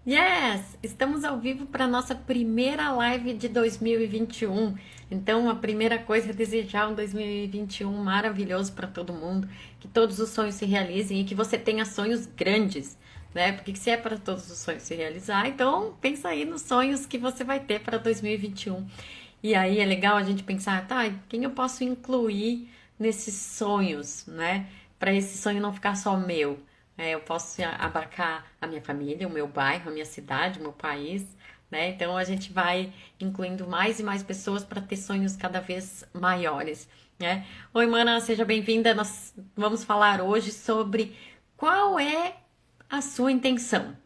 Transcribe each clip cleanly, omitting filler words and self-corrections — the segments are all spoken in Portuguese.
Yes! Estamos ao vivo para a nossa primeira live de 2021. Então, a primeira coisa é desejar um 2021 maravilhoso para todo mundo, que todos os sonhos se realizem e que você tenha sonhos grandes, né? Porque se é para todos os sonhos se realizar, então pensa aí nos sonhos que você vai ter para 2021. E aí é legal a gente pensar, tá, quem eu posso incluir nesses sonhos, né? Para esse sonho não ficar só meu. Eu posso abarcar a minha família, o meu bairro, a minha cidade, o meu país, né? Então a gente vai incluindo mais e mais pessoas para ter sonhos cada vez maiores, né? Oi, mana, seja bem-vinda. Nós vamos falar hoje sobre qual é a sua intenção.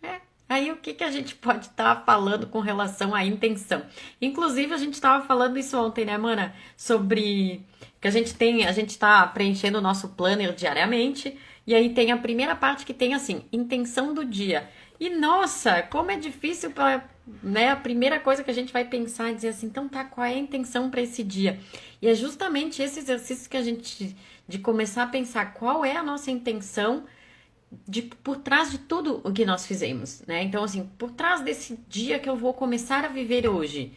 É. Aí o que que a gente pode estar falando com relação à intenção? Inclusive a gente estava falando isso ontem, né, mana? Sobre que a gente está preenchendo o nosso planner diariamente, e aí tem a primeira parte que tem assim, intenção do dia. E nossa, como é difícil para, né, a primeira coisa que a gente vai pensar é dizer assim, então tá, qual é a intenção para esse dia? E é justamente esse exercício que a gente de começar a pensar qual é a nossa intenção por trás de tudo o que nós fizemos, né? Então, assim, por trás desse dia que eu vou começar a viver hoje,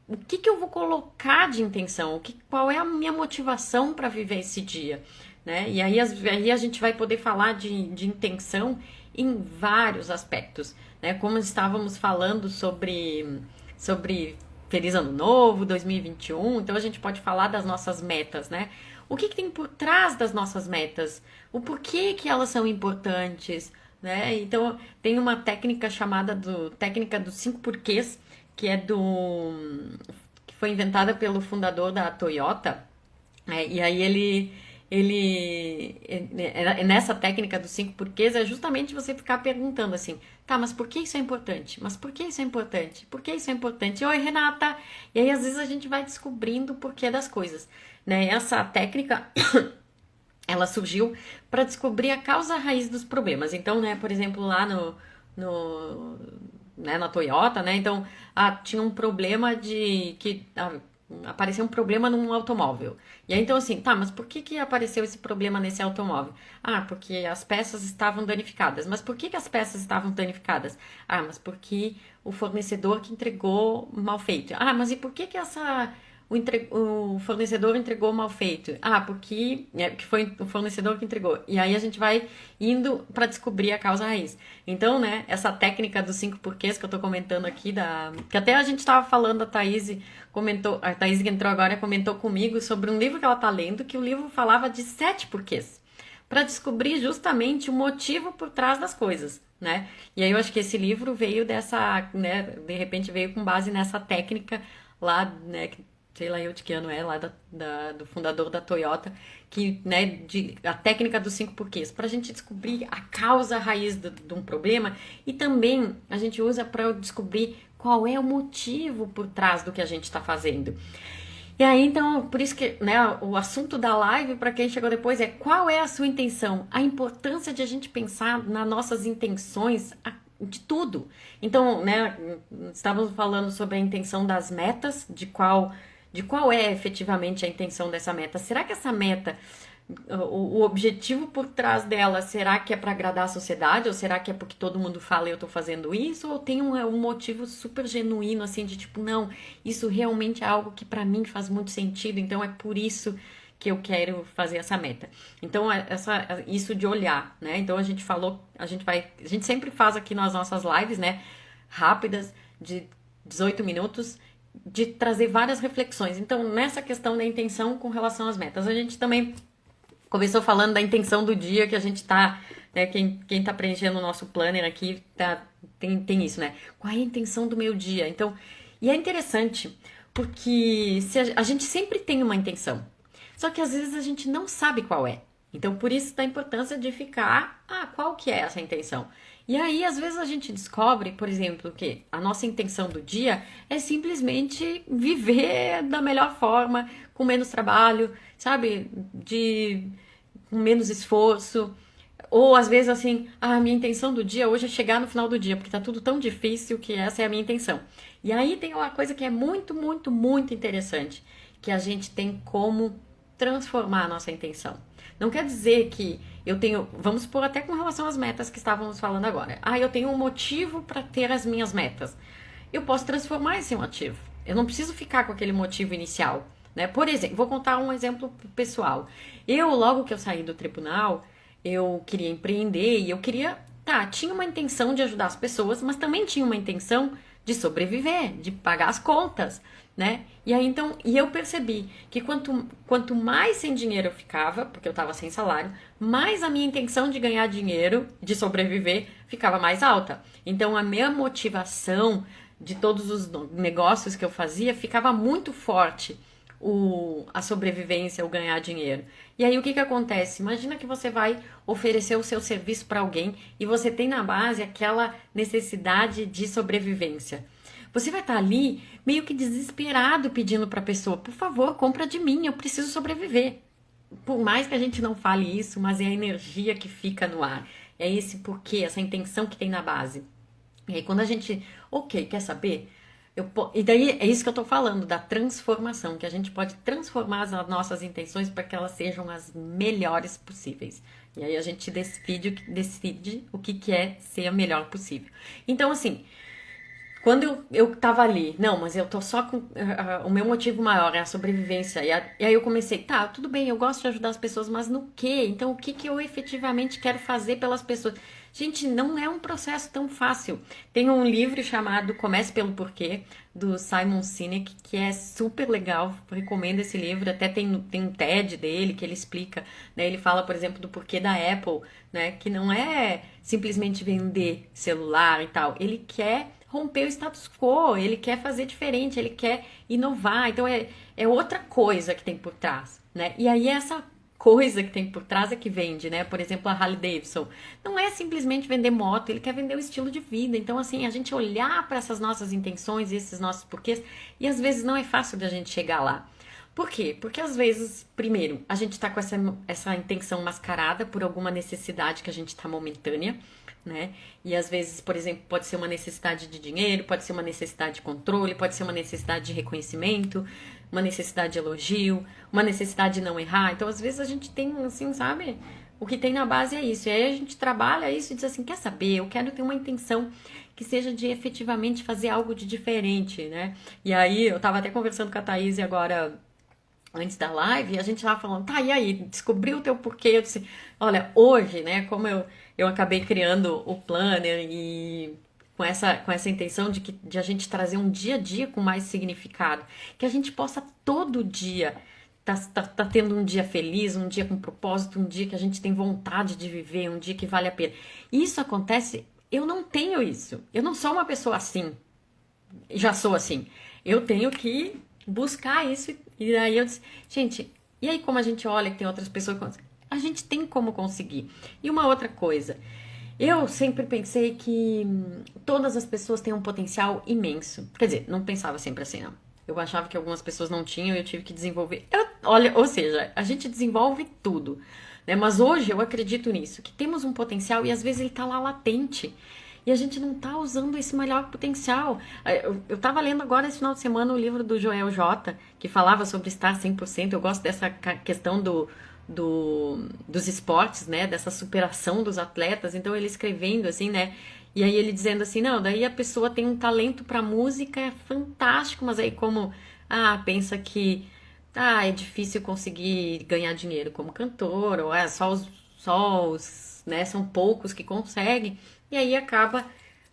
o que que eu vou colocar de intenção? Qual é a minha motivação para viver esse dia, né? E aí a gente vai poder falar de intenção em vários aspectos, né? Como estávamos falando sobre Feliz Ano Novo, 2021, então a gente pode falar das nossas metas, né? O que que tem por trás das nossas metas? O porquê que elas são importantes, né? Então, tem uma técnica chamada técnica dos 5 porquês, que é que foi inventada pelo fundador da Toyota, e aí nessa técnica dos 5 porquês é justamente você ficar perguntando assim, tá, mas por que isso é importante? Mas por que isso é importante? Por que isso é importante? Oi, Renata! E aí, às vezes, a gente vai descobrindo o porquê das coisas, né? Essa técnica ela surgiu para descobrir a causa raiz dos problemas. Então, né, por exemplo, lá no né, na Toyota, né? Então, tinha um problema de que apareceu um problema num automóvel. E aí, então, assim, tá, mas por que que apareceu esse problema nesse automóvel? Ah, porque as peças estavam danificadas. Mas por que que as peças estavam danificadas? Ah, mas porque o fornecedor que entregou mal feito. Ah, mas e por que que o fornecedor entregou mal feito? Ah, que foi o fornecedor que entregou. E aí a gente vai indo para descobrir a causa raiz. Então, né, essa técnica dos 5 porquês que eu tô comentando aqui, que até a gente estava falando, a Thaís que entrou agora comentou comigo sobre um livro que ela tá lendo, que o livro falava de 7 porquês, para descobrir justamente o motivo por trás das coisas, né? E aí eu acho que esse livro veio né, de repente veio com base nessa técnica lá, né, sei lá eu de que ano é, lá do fundador da Toyota, que, né, a técnica dos 5 porquês, para a gente descobrir a causa raiz de um problema e também a gente usa para descobrir qual é o motivo por trás do que a gente está fazendo. E aí, então, por isso que, né, o assunto da live, para quem chegou depois, é qual é a sua intenção? A importância de a gente pensar nas nossas intenções de tudo. Então, né, estávamos falando sobre a intenção das metas, de qual é efetivamente a intenção dessa meta. Será que essa meta, o objetivo por trás dela, será que é para agradar a sociedade? Ou será que é porque todo mundo fala e eu tô fazendo isso? Ou tem um motivo super genuíno, assim, de tipo, não, isso realmente é algo que para mim faz muito sentido, então é por isso que eu quero fazer essa meta. Então, isso de olhar, né? Então a gente falou, a gente sempre faz aqui nas nossas lives, né? Rápidas, de 18 minutos, de trazer várias reflexões. Então, nessa questão da intenção com relação às metas, a gente também começou falando da intenção do dia que a gente tá, né, quem tá preenchendo o nosso planner aqui, tem isso, né? Qual é a intenção do meu dia? Então, e é interessante, porque a gente sempre tem uma intenção, só que às vezes a gente não sabe qual é. Então, por isso da importância de ficar, qual que é essa intenção? E aí, às vezes a gente descobre, por exemplo, que a nossa intenção do dia é simplesmente viver da melhor forma, com menos trabalho, sabe? Com menos esforço. Ou às vezes assim, a minha intenção do dia hoje é chegar no final do dia, porque tá tudo tão difícil que essa é a minha intenção. E aí tem uma coisa que é muito, muito, muito interessante, que a gente tem como transformar a nossa intenção. Não quer dizer que eu tenho, vamos supor até com relação às metas que estávamos falando agora. Ah, eu tenho um motivo para ter as minhas metas. Eu posso transformar esse motivo. Eu não preciso ficar com aquele motivo inicial, né? Por exemplo, vou contar um exemplo pessoal. Eu, logo que eu saí do tribunal, eu queria empreender e eu queria, tinha uma intenção de ajudar as pessoas, mas também tinha uma intenção de sobreviver, de pagar as contas, né? E aí então, e eu percebi que quanto mais sem dinheiro eu ficava, porque eu estava sem salário, mais a minha intenção de ganhar dinheiro, de sobreviver, ficava mais alta. Então a minha motivação de todos os negócios que eu fazia ficava muito forte, a sobrevivência, o ganhar dinheiro. E aí o que acontece? Imagina que você vai oferecer o seu serviço para alguém e você tem na base aquela necessidade de sobrevivência. Você vai estar ali meio que desesperado pedindo para a pessoa, por favor, compra de mim, eu preciso sobreviver. Por mais que a gente não fale isso, mas é a energia que fica no ar. É esse porquê, essa intenção que tem na base. E aí quando a gente, quer saber? E daí é isso que eu tô falando, da transformação, que a gente pode transformar as nossas intenções para que elas sejam as melhores possíveis. E aí a gente decide o que é ser a melhor possível. Então, assim, quando eu tava ali, não, mas eu tô só com. O meu motivo maior é a sobrevivência. E aí eu comecei, tudo bem, eu gosto de ajudar as pessoas, mas no quê? Então, o que eu efetivamente quero fazer pelas pessoas? Gente, não é um processo tão fácil. Tem um livro chamado Comece pelo Porquê, do Simon Sinek, que é super legal. Recomendo esse livro. Até tem um TED dele que ele explica, né? Ele fala, por exemplo, do porquê da Apple, né? Que não é simplesmente vender celular e tal. Ele quer romper o status quo, ele quer fazer diferente, ele quer inovar. Então é outra coisa que tem por trás, né? E aí essa coisa que tem por trás é que vende, né? Por exemplo, a Harley Davidson. Não é simplesmente vender moto, ele quer vender o estilo de vida. Então, assim, a gente olhar para essas nossas intenções e esses nossos porquês, e às vezes não é fácil da gente chegar lá. Por quê? Porque às vezes, primeiro, a gente tá com essa intenção mascarada por alguma necessidade que a gente tá momentânea, né? E às vezes, por exemplo, pode ser uma necessidade de dinheiro, pode ser uma necessidade de controle, pode ser uma necessidade de reconhecimento, uma necessidade de elogio, uma necessidade de não errar. Então, às vezes a gente tem, assim, sabe? O que tem na base é isso. E aí a gente trabalha isso e diz assim, quer saber? Eu quero ter uma intenção que seja de efetivamente fazer algo de diferente, né? E aí, eu tava até conversando com a Thaís agora antes da live, e a gente tava falando, e aí, descobriu o teu porquê? Eu disse, olha, hoje, né, como eu acabei criando o planner e com essa intenção de a gente trazer um dia a dia com mais significado, que a gente possa todo dia tá tendo um dia feliz, um dia com propósito, um dia que a gente tem vontade de viver, um dia que vale a pena. Isso acontece, eu não tenho isso, eu não sou uma pessoa assim, já sou assim, eu tenho que buscar isso. E aí eu disse, gente, e aí como a gente olha que tem outras pessoas, a gente tem como conseguir. E uma outra coisa, eu sempre pensei que todas as pessoas têm um potencial imenso. Quer dizer, não pensava sempre assim, não. Eu achava que algumas pessoas não tinham e eu tive que desenvolver. Olha, ou seja, a gente desenvolve tudo, né? Mas hoje eu acredito nisso, que temos um potencial e às vezes ele tá lá latente. E a gente não tá usando esse melhor potencial. Eu tava lendo agora esse final de semana o livro do Joel J, que falava sobre estar 100%. Eu gosto dessa questão dos esportes, né? Dessa superação dos atletas. Então ele escrevendo assim, né? E aí ele dizendo assim, não, daí a pessoa tem um talento pra música, é fantástico, mas aí como, pensa que, é difícil conseguir ganhar dinheiro como cantor, ou só os, né? São poucos que conseguem. E aí acaba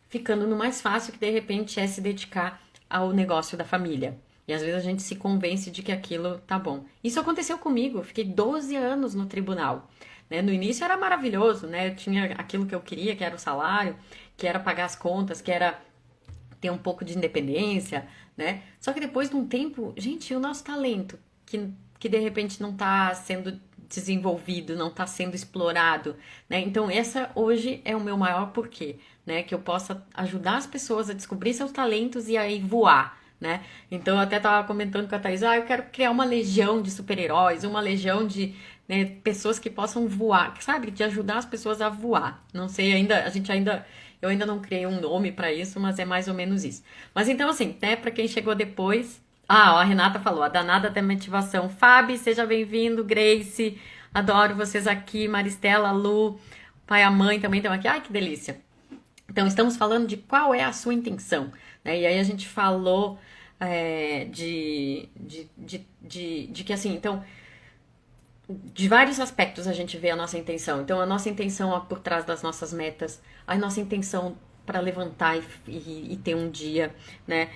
ficando no mais fácil, que de repente é se dedicar ao negócio da família. E às vezes a gente se convence de que aquilo tá bom. Isso aconteceu comigo, eu fiquei 12 anos no tribunal. Né? No início era maravilhoso, né? Eu tinha aquilo que eu queria, que era o salário, que era pagar as contas, que era ter um pouco de independência, né? Só que depois de um tempo, gente, o nosso talento, que de repente não tá sendo desenvolvido, não está sendo explorado, né? Então essa hoje é o meu maior porquê, né? Que eu possa ajudar as pessoas a descobrir seus talentos e aí voar, né? Então eu até estava comentando com a Thaís, eu quero criar uma legião de super-heróis, uma legião de, né, pessoas que possam voar, sabe? De ajudar as pessoas a voar. Não sei ainda, eu ainda não criei um nome para isso, mas é mais ou menos isso. Mas então assim, né? Para quem chegou depois, a Renata falou, a danada da motivação. Fábio, seja bem-vindo. Grace, Adoro vocês aqui, Maristela, Lu, pai e a mãe também estão aqui. Ai, que delícia. Então, estamos falando de qual é a sua intenção, né? E aí a gente falou de que assim, então, de vários aspectos a gente vê a nossa intenção. Então, a nossa intenção por trás das nossas metas, a nossa intenção para levantar e ter um dia, né?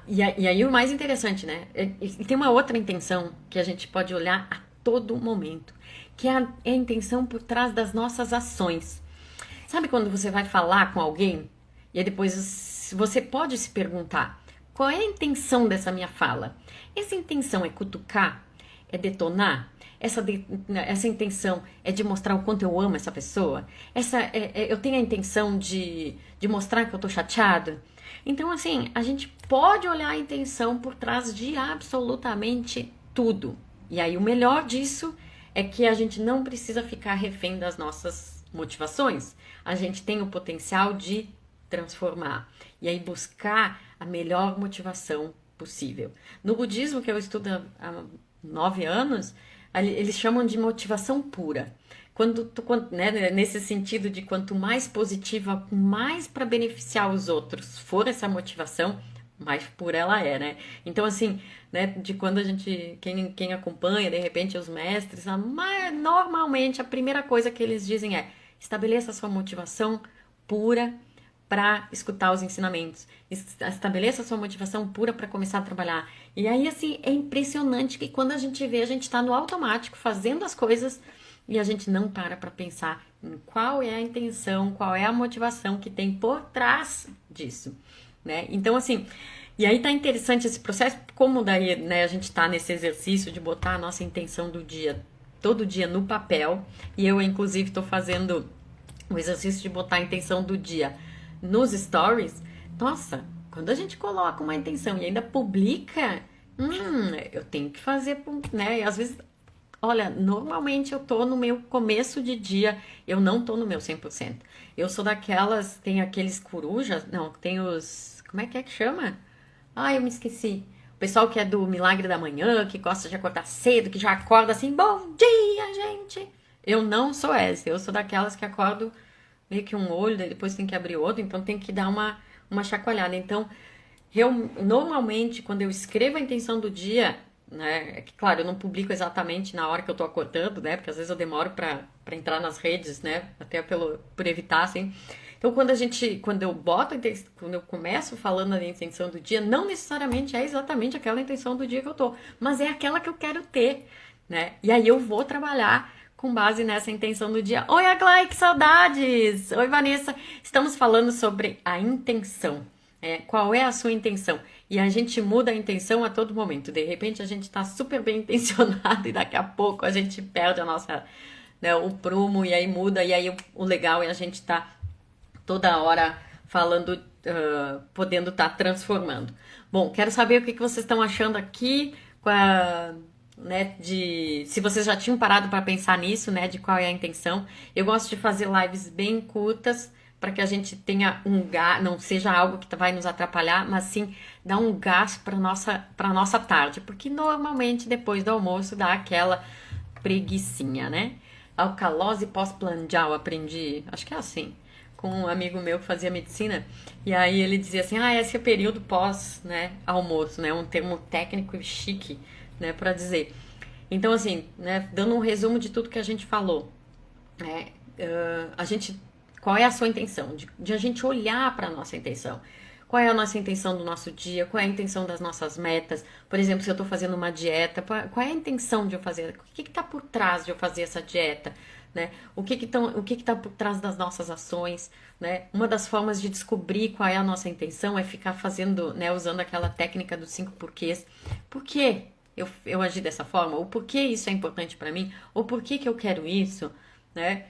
E aí o mais interessante, né? E tem uma outra intenção que a gente pode olhar a todo momento, que é a intenção por trás das nossas ações. Sabe quando você vai falar com alguém e aí depois você pode se perguntar: qual é a intenção dessa minha fala? Essa intenção é cutucar? É detonar? Essa intenção é de mostrar o quanto eu amo essa pessoa? Eu tenho a intenção de mostrar que eu tô chateado? Então, assim, a gente pode olhar a intenção por trás de absolutamente tudo. E aí, o melhor disso é que a gente não precisa ficar refém das nossas motivações. A gente tem o potencial de transformar. E aí, buscar a melhor motivação possível. No budismo, que eu estudo há 9 anos, eles chamam de motivação pura. Né, nesse sentido de quanto mais positiva, mais para beneficiar os outros for essa motivação, mais pura ela é, né? Então, assim, né, de quando a gente, quem acompanha, de repente, os mestres, normalmente a primeira coisa que eles dizem é: estabeleça a sua motivação pura para escutar os ensinamentos, estabeleça a sua motivação pura para começar a trabalhar. E aí, assim, é impressionante que quando a gente vê, a gente está no automático, fazendo as coisas, e a gente não para pensar em qual é a intenção, qual é a motivação que tem por trás disso, né? Então, assim, e aí tá interessante esse processo, como daí, né, a gente tá nesse exercício de botar a nossa intenção do dia, todo dia no papel, e eu, inclusive, tô fazendo o exercício de botar a intenção do dia nos stories. Nossa, quando a gente coloca uma intenção e ainda publica, eu tenho que fazer, né? E às vezes, olha, normalmente eu tô no meu começo de dia, eu não tô no meu 100%. Eu sou daquelas, tem aqueles corujas, não, tem os, como é que chama? Ah, eu me esqueci. O pessoal que é do Milagre da Manhã, que gosta de acordar cedo, que já acorda assim, bom dia, gente. Eu não sou essa, eu sou daquelas que acordo meio que um olho, daí depois tem que abrir outro, então tem que dar uma chacoalhada. Então, normalmente, quando eu escrevo a intenção do dia, né, é que, claro, eu não publico exatamente na hora que eu tô acordando, né, porque às vezes eu demoro pra entrar nas redes, né, até por evitar, assim. Então, quando eu boto, quando eu começo falando da intenção do dia, não necessariamente é exatamente aquela intenção do dia que eu tô, mas é aquela que eu quero ter, né, e aí eu vou trabalhar com base nessa intenção do dia. Oi, Aglai, que saudades! Oi, Vanessa. Estamos falando sobre a intenção. Qual é a sua intenção? E a gente muda a intenção a todo momento. De repente, a gente está super bem intencionado e daqui a pouco a gente perde a nossa, né, o prumo e aí muda. E aí o legal é a gente estar toda hora falando, podendo estar transformando. Bom, quero saber o que vocês estão achando aqui né, se vocês já tinham parado para pensar nisso, né, de qual é a intenção. Eu gosto de fazer lives bem curtas para que a gente tenha um gás, não seja algo que vai nos atrapalhar, mas sim dar um gás para nossa tarde, porque normalmente depois do almoço dá aquela preguicinha, né? Alcalose pós-prandial, aprendi, acho que é assim, com um amigo meu que fazia medicina, e aí ele dizia assim: esse é o período pós, né, almoço, né, um termo técnico e chique, né, para dizer. Então, assim, né, dando um resumo de tudo que a gente falou, né, qual é a sua intenção? De a gente olhar para a nossa intenção. Qual é a nossa intenção do nosso dia? Qual é a intenção das nossas metas? Por exemplo, se eu estou fazendo uma dieta, qual é a intenção de eu fazer? O que está por trás de eu fazer essa dieta? Né? O que está por trás das nossas ações? Né? Uma das formas de descobrir qual é a nossa intenção é ficar fazendo, né, usando aquela técnica dos 5 porquês. Por que eu agi dessa forma? Ou por que isso é importante para mim? Ou por que eu quero isso? Né?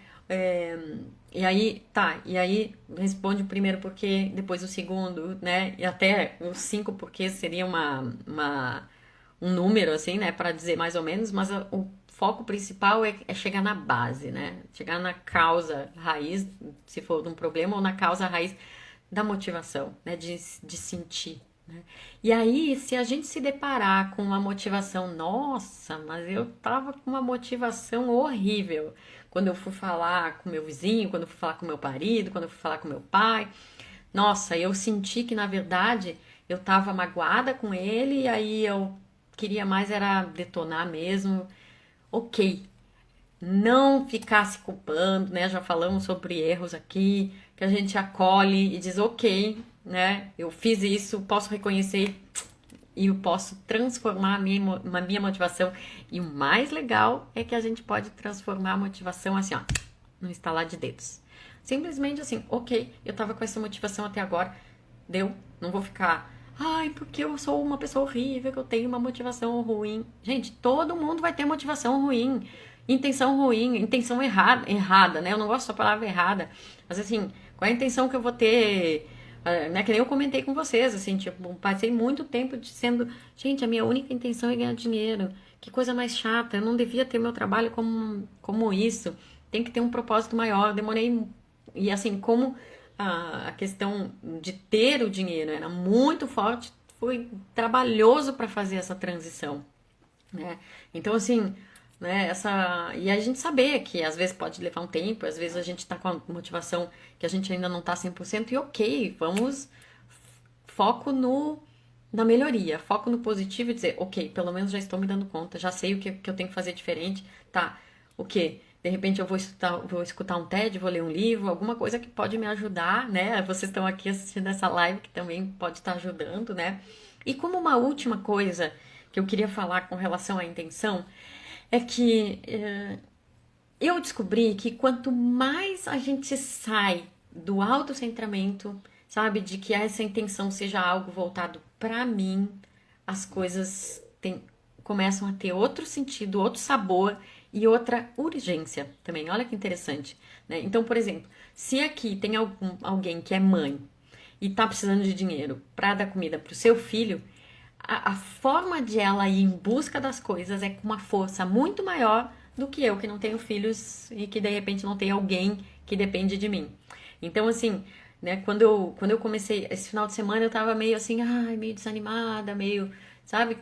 E aí responde o primeiro porquê, depois o segundo, né? E até os 5 porquês seria um número, assim, né? Para dizer mais ou menos, mas o foco principal é chegar na base, né? Chegar na causa raiz, se for de um problema, ou na causa raiz da motivação, né? De sentir, né? E aí, se a gente se deparar com uma motivação, nossa, mas eu tava com uma motivação horrível quando eu fui falar com meu vizinho, quando eu fui falar com meu marido, quando eu fui falar com meu pai. Nossa, eu senti que na verdade eu tava magoada com ele e aí eu queria mais era detonar mesmo. Ok, não ficar se culpando, né? Já falamos sobre erros aqui, que a gente acolhe e diz, ok, né? Eu fiz isso, posso reconhecer e eu posso transformar a minha motivação. E o mais legal é que a gente pode transformar a motivação assim, ó, no estalar de dedos. Simplesmente assim, ok, eu tava com essa motivação até agora, deu, não vou ficar, ai, porque eu sou uma pessoa horrível, que eu tenho uma motivação ruim. Gente, todo mundo vai ter motivação ruim, intenção errada, né? Eu não gosto da palavra errada, mas assim, qual é a intenção que eu vou ter? Né, que nem eu comentei com vocês, assim, tipo, passei muito tempo dizendo, gente, a minha única intenção é ganhar dinheiro. Que coisa mais chata, eu não devia ter meu trabalho como isso. Tem que ter um propósito maior. Demorei, e assim, como a questão de ter o dinheiro era muito forte, foi trabalhoso para fazer essa transição, né? Então, assim, né, e a gente saber que às vezes pode levar um tempo, às vezes a gente tá com a motivação que a gente ainda não tá 100% e ok, vamos foco na melhoria, foco no positivo e dizer, ok, pelo menos já estou me dando conta, já sei o que eu tenho que fazer diferente, tá, o que? De repente eu vou escutar um TED, vou ler um livro, alguma coisa que pode me ajudar, né? Vocês estão aqui assistindo essa live que também pode estar ajudando, né? E como uma última coisa que eu queria falar com relação à intenção, é que eu descobri que quanto mais a gente sai do autocentramento, sabe, de que essa intenção seja algo voltado para mim, as coisas começam a ter outro sentido, outro sabor e outra urgência também. Olha que interessante, né? Então, por exemplo, se aqui tem alguém que é mãe e tá precisando de dinheiro para dar comida pro seu filho, a forma de ela ir em busca das coisas é com uma força muito maior do que eu, que não tenho filhos e que de repente não tem alguém que depende de mim. Então, assim, né, quando eu comecei, esse final de semana eu tava meio assim, ai, meio desanimada, meio, sabe?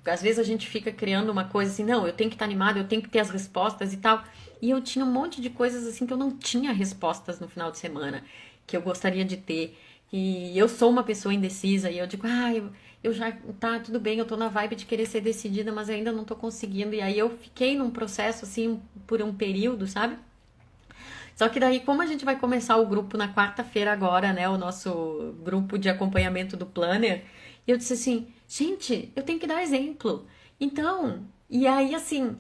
Às vezes a gente fica criando uma coisa assim, não, eu tenho que estar animada, eu tenho que ter as respostas e tal. E eu tinha um monte de coisas assim que eu não tinha respostas no final de semana, que eu gostaria de ter. E eu sou uma pessoa indecisa e eu digo, eu já, tá, tudo bem, eu tô na vibe de querer ser decidida, mas ainda não tô conseguindo. E aí eu fiquei num processo assim por um período, sabe? Só que daí, como a gente vai começar o grupo na quarta-feira agora, né? O nosso grupo de acompanhamento do Planner, eu disse assim, gente, eu tenho que dar exemplo. Então, e aí assim,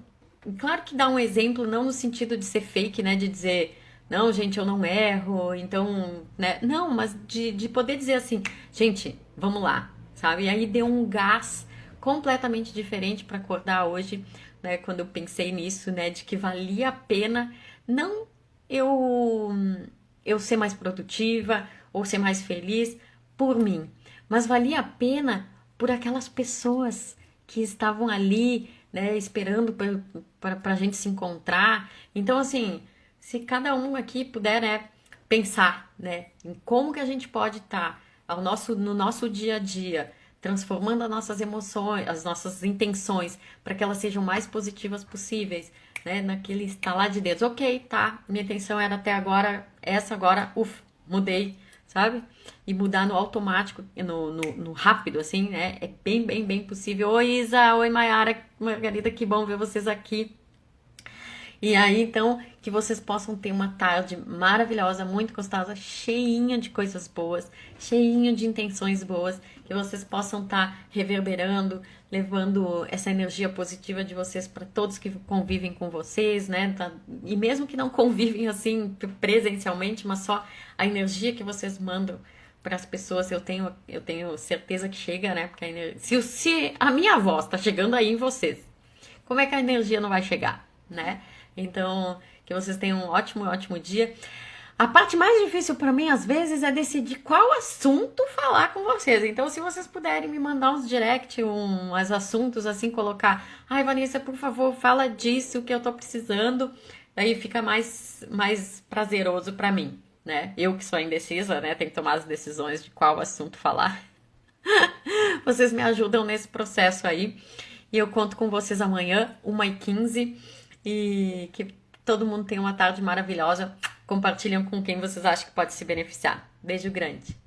claro que dá um exemplo, não no sentido de ser fake, né? De dizer, não, gente, eu não erro, então, né? Não, mas de poder dizer assim, gente, vamos lá, sabe? E aí deu um gás completamente diferente para acordar hoje, né? Quando eu pensei nisso, né? De que valia a pena não eu eu ser mais produtiva ou ser mais feliz por mim, mas valia a pena por aquelas pessoas que estavam ali, né, esperando para a gente se encontrar. Então, assim, se cada um aqui puder, né, pensar, né, em como que a gente pode estar no nosso dia a dia, transformando as nossas emoções, as nossas intenções, para que elas sejam mais positivas possíveis, né? Naquele estalar de dedos. Ok, tá, minha intenção era até agora, essa agora, mudei, sabe? E mudar no automático, no rápido, assim, né? É bem, bem, bem possível. Oi, Isa, oi, Mayara, Margarida, que bom ver vocês aqui. E aí, então, que vocês possam ter uma tarde maravilhosa, muito gostosa, cheinha de coisas boas, cheinha de intenções boas, que vocês possam estar reverberando, levando essa energia positiva de vocês para todos que convivem com vocês, né? E mesmo que não convivem assim presencialmente, mas só a energia que vocês mandam para as pessoas, eu tenho certeza que chega, né? Porque se a minha voz está chegando aí em vocês, como é que a energia não vai chegar, né? Então, que vocês tenham um ótimo, ótimo dia. A parte mais difícil para mim, às vezes, é decidir qual assunto falar com vocês. Então, se vocês puderem me mandar uns direct, uns assuntos, assim, colocar... Ai, Vanessa, por favor, fala disso que eu tô precisando. Aí fica mais prazeroso para mim, né? Eu que sou indecisa, né? Tenho que tomar as decisões de qual assunto falar. Vocês me ajudam nesse processo aí. E eu conto com vocês amanhã, 1h15. E que todo mundo tenha uma tarde maravilhosa. Compartilham com quem vocês acham que pode se beneficiar. Beijo grande.